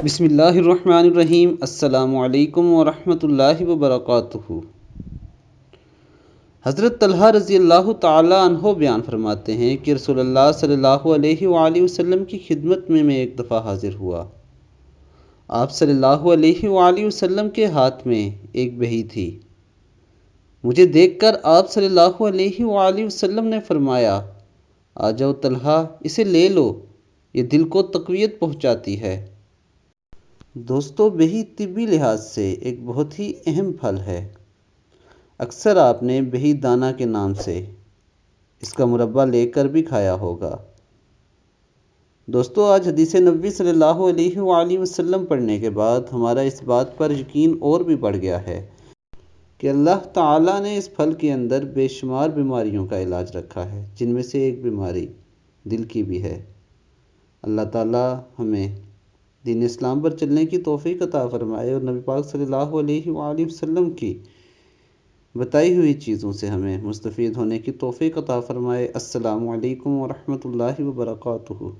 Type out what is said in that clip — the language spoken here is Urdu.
بسم اللہ الرحمن الرحیم۔ السلام علیکم ورحمۃ اللہ وبرکاتہ۔ حضرت طلحہ رضی اللہ تعالی عنہ بیان فرماتے ہیں کہ رسول اللہ صلی اللہ علیہ وآلہ وسلم کی خدمت میں ایک دفعہ حاضر ہوا۔ آپ صلی اللہ علیہ وآلہ وسلم کے ہاتھ میں ایک بہی تھی۔ مجھے دیکھ کر آپ صلی اللہ علیہ وآلہ وسلم نے فرمایا، آ جاؤ طلحہ، اسے لے لو، یہ دل کو تقویت پہنچاتی ہے۔ دوستو، بہی طبی لحاظ سے ایک بہت ہی اہم پھل ہے۔ اکثر آپ نے بہی دانہ کے نام سے اس کا مربع لے کر بھی کھایا ہوگا۔ دوستو، آج حدیث نبوی صلی اللہ علیہ وآلہ وسلم پڑھنے کے بعد ہمارا اس بات پر یقین اور بھی بڑھ گیا ہے کہ اللہ تعالیٰ نے اس پھل کے اندر بے شمار بیماریوں کا علاج رکھا ہے، جن میں سے ایک بیماری دل کی بھی ہے۔ اللہ تعالیٰ ہمیں دین اسلام پر چلنے کی توفیق عطا فرمائے اور نبی پاک صلی اللہ علیہ وآلہ وسلم کی بتائی ہوئی چیزوں سے ہمیں مستفید ہونے کی توفیق عطا فرمائے۔ السلام علیکم ورحمۃ اللہ وبرکاتہ۔